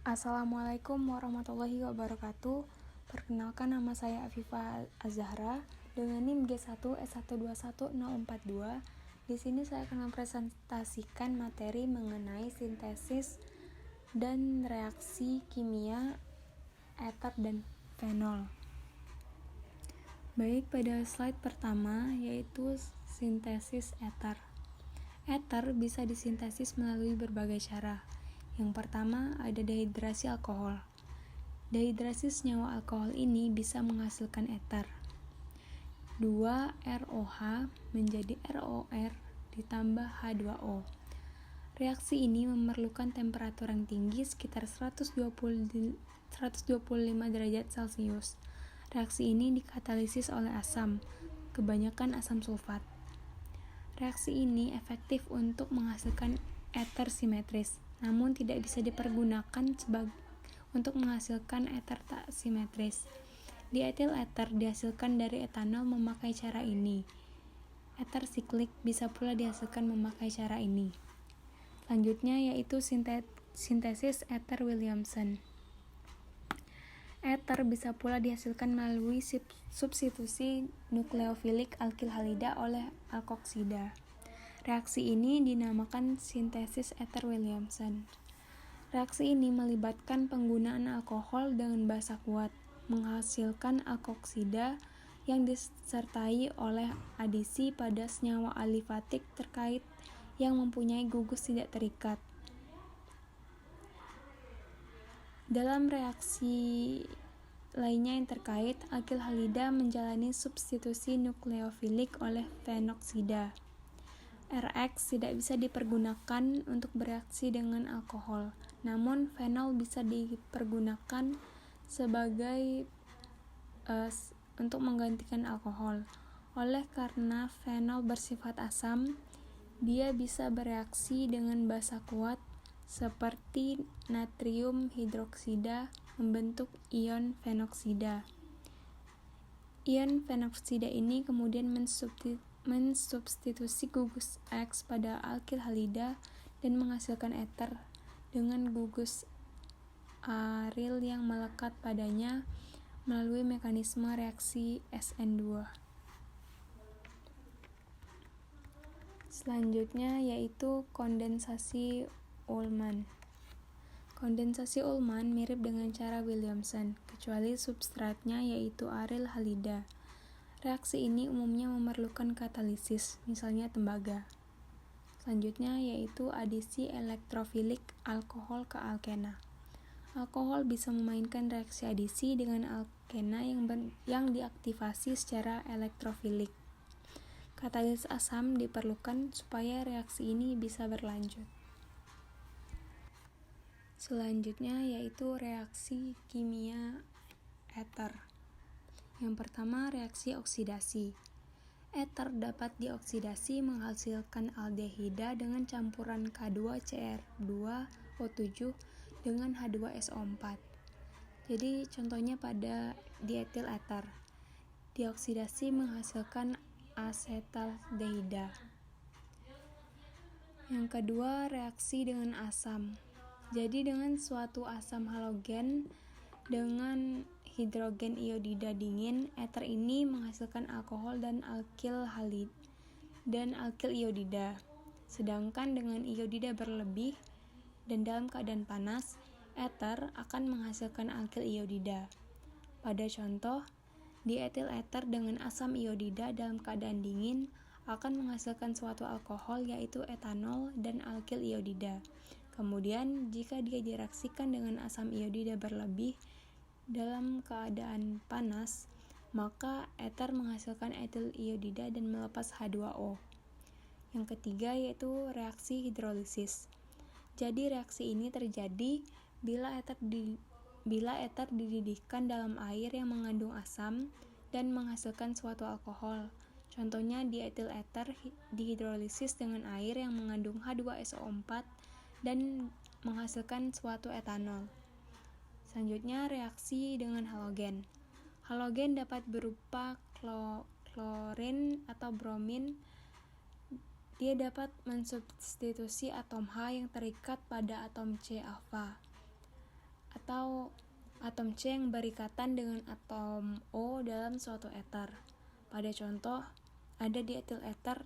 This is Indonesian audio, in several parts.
Assalamualaikum warahmatullahi wabarakatuh. Perkenalkan, nama saya Afifah Az-Zahra dengan NIM G1S121042. Di sini saya akan mempresentasikan materi mengenai sintesis dan reaksi kimia eter dan fenol. Baik, pada slide pertama yaitu sintesis eter. Eter bisa disintesis melalui berbagai cara. Yang pertama ada dehidrasi alkohol. Dehidrasi senyawa alkohol ini bisa menghasilkan eter. 2ROH menjadi ROR ditambah H2O. Reaksi ini memerlukan temperatur yang tinggi sekitar 125 derajat Celcius. Reaksi ini dikatalisis oleh asam, kebanyakan asam sulfat. Reaksi ini efektif untuk menghasilkan eter simetris, namun tidak bisa dipergunakan untuk menghasilkan eter tak simetris. Dietil eter dihasilkan dari etanol memakai cara ini. Eter siklik bisa pula dihasilkan memakai cara ini. Selanjutnya yaitu sintesis eter Williamson. Eter bisa pula dihasilkan melalui substitusi nukleofilik alkil halida oleh alkoksida. Reaksi ini dinamakan sintesis eter Williamson. Reaksi ini melibatkan penggunaan alkohol dengan basa kuat, menghasilkan alkoksida yang disertai oleh adisi pada senyawa alifatik terkait yang mempunyai gugus tidak terikat. Dalam reaksi lainnya yang terkait, alkil halida menjalani substitusi nukleofilik oleh fenoksida. RX tidak bisa dipergunakan untuk bereaksi dengan alkohol, namun fenol bisa dipergunakan sebagai untuk menggantikan alkohol. Oleh karena fenol bersifat asam, dia bisa bereaksi dengan basa kuat seperti natrium hidroksida membentuk ion fenoksida. Ion fenoksida ini kemudian mensubstitusi gugus X pada alkil halida dan menghasilkan eter dengan gugus aril yang melekat padanya melalui mekanisme reaksi SN2. Selanjutnya yaitu kondensasi Ullmann. Kondensasi Ullmann mirip dengan cara Williamson, kecuali substratnya yaitu aril halida. Reaksi ini umumnya memerlukan katalisis, misalnya tembaga. Selanjutnya yaitu adisi elektrofilik alkohol ke alkena. Alkohol bisa memainkan reaksi adisi dengan alkena yang diaktifasi secara elektrofilik. Katalisis asam diperlukan supaya reaksi ini bisa berlanjut. Selanjutnya yaitu reaksi kimia eter. Yang pertama, reaksi oksidasi. Eter dapat dioksidasi menghasilkan aldehida dengan campuran K2Cr2O7 dengan H2SO4. Jadi contohnya pada dietil eter. Dioksidasi menghasilkan asetaldehida. Yang kedua, reaksi dengan asam. Jadi dengan suatu asam halogen dengan hidrogen iodida dingin, eter ini menghasilkan alkohol dan alkil iodida. Sedangkan dengan iodida berlebih dan dalam keadaan panas, eter akan menghasilkan alkil iodida. Pada contoh, dietil eter dengan asam iodida dalam keadaan dingin akan menghasilkan suatu alkohol yaitu etanol dan alkil iodida. Kemudian, jika dia direaksikan dengan asam iodida berlebih dalam keadaan panas, maka eter menghasilkan etil iodida dan melepas H2O. Yang ketiga yaitu reaksi hidrolisis. Jadi reaksi ini terjadi bila eter dididihkan dalam air yang mengandung asam dan menghasilkan suatu alkohol. Contohnya dietil eter dihidrolisis dengan air yang mengandung H2SO4 dan menghasilkan suatu etanol. Selanjutnya, reaksi dengan halogen. Halogen dapat berupa klorin atau bromin. Dia dapat mensubstitusi atom H yang terikat pada atom C alfa. atau atom C yang berikatan dengan atom O dalam suatu eter. Pada contoh, ada dietil eter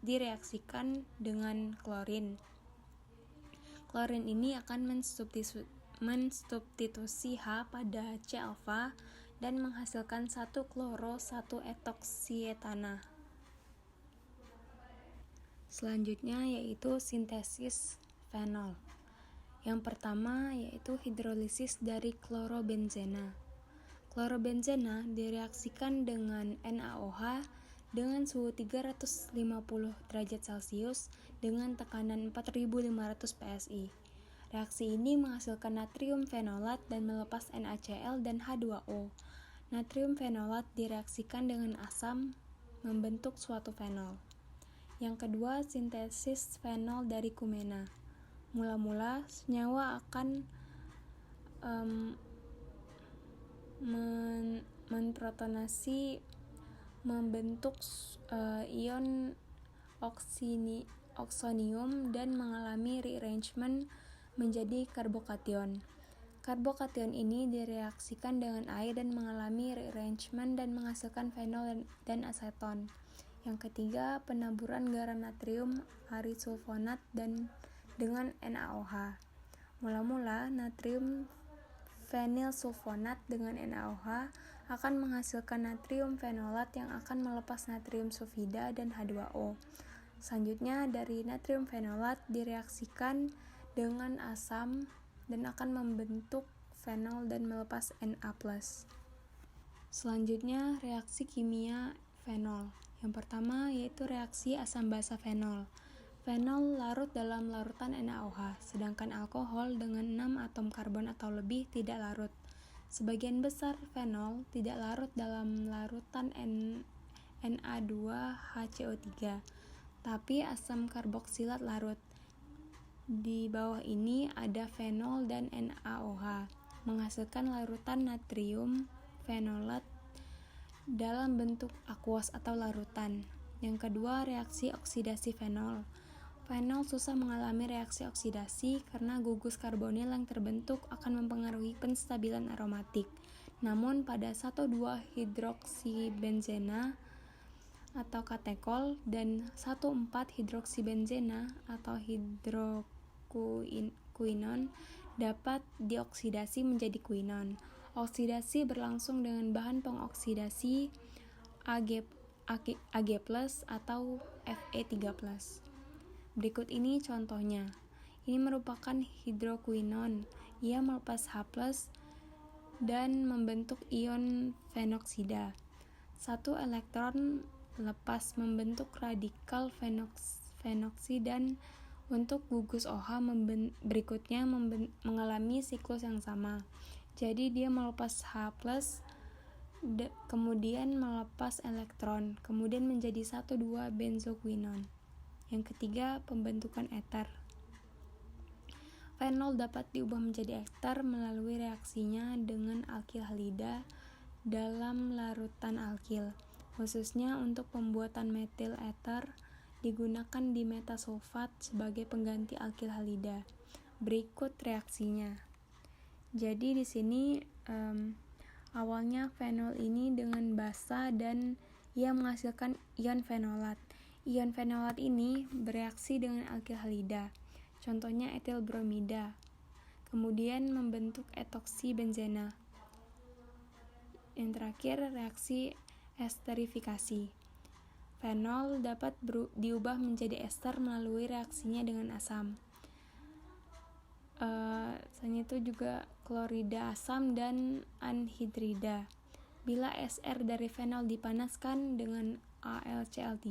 direaksikan dengan klorin. Klorin ini akan mensubstitusi H pada C alfa dan menghasilkan 1 kloro 1 etoksietana. Selanjutnya yaitu sintesis fenol. Yang pertama yaitu hidrolisis dari klorobenzena. Klorobenzena direaksikan dengan NaOH dengan suhu 350 derajat Celcius dengan tekanan 4500 PSI. Reaksi ini menghasilkan natrium fenolat dan melepas NaCl dan H2O. Natrium fenolat direaksikan dengan asam membentuk suatu fenol. Yang kedua, sintesis fenol dari kumena. Mula-mula senyawa akan menprotonasi membentuk ion oksonium dan mengalami rearrangement menjadi karbokation. Karbokation ini direaksikan dengan air dan mengalami rearrangement dan menghasilkan fenol dan aseton. Yang ketiga, penaburan garam natrium arisulfonat dengan NaOH. Mula-mula natrium fenil sulfonat dengan NaOH akan menghasilkan natrium fenolat yang akan melepas natrium sulfida dan H2O. Selanjutnya, dari natrium fenolat direaksikan dengan asam dan akan membentuk fenol dan melepas Na+. Selanjutnya, reaksi kimia fenol. Yang pertama yaitu reaksi asam basa fenol. Fenol larut dalam larutan NaOH, sedangkan alkohol dengan 6 atom karbon atau lebih tidak larut. Sebagian besar fenol tidak larut dalam larutan Na2HCO3, tapi asam karboksilat larut. Di bawah ini ada fenol dan NaOH, menghasilkan larutan natrium fenolat dalam bentuk aquos atau larutan. Yang kedua, reaksi oksidasi fenol. Fenol susah mengalami reaksi oksidasi karena gugus karbonil yang terbentuk akan mempengaruhi penstabilan aromatik. Namun pada 1,2-hidroksibenzena atau katekol dan 1,4-hidroksibenzena atau hidrokuinon dapat dioksidasi menjadi kuinon. Oksidasi berlangsung dengan bahan pengoksidasi Ag+ atau Fe3+. Berikut ini contohnya. Ini merupakan hidrokuinon. Ia melepas H+ dan membentuk ion fenoksida. 1 elektron lepas membentuk radikal fenoksi dan untuk gugus OH berikutnya mengalami siklus yang sama. Jadi dia melepas H+, kemudian melepas elektron, kemudian menjadi 1,2 benzokuinon. Yang ketiga, pembentukan eter. Fenol dapat diubah menjadi ester melalui reaksinya dengan alkil halida dalam larutan alkil. Khususnya untuk pembuatan metil eter digunakan dimetasulfat sebagai pengganti alkil halida. Berikut reaksinya. Jadi di sini awalnya fenol ini dengan basa dan ia menghasilkan ion fenolat. Ion fenolat ini bereaksi dengan alkil halida. Contohnya etil bromida. Kemudian membentuk etoksibenzena. Yang terakhir reaksi esterifikasi. Fenol dapat diubah menjadi ester melalui reaksinya dengan asam. Selain itu juga klorida asam dan anhidrida. Bila SR dari fenol dipanaskan dengan AlCl3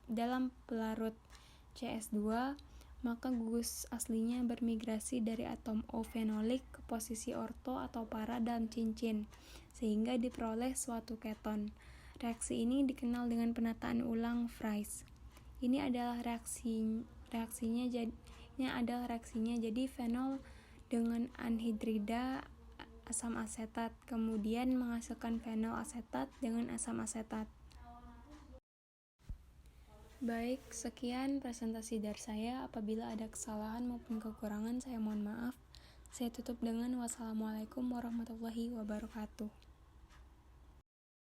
dalam pelarut CS2, maka gugus aslinya bermigrasi dari atom O fenolik ke posisi orto atau para dalam cincin, sehingga diperoleh suatu keton. Reaksi ini dikenal dengan penataan ulang Fries. Ini adalah reaksinya. Jadi fenol dengan anhidrida asam asetat, kemudian menghasilkan fenol asetat dengan asam asetat. Baik, sekian presentasi dari saya. Apabila ada kesalahan maupun kekurangan, saya mohon maaf. Saya tutup dengan wassalamualaikum warahmatullahi wabarakatuh.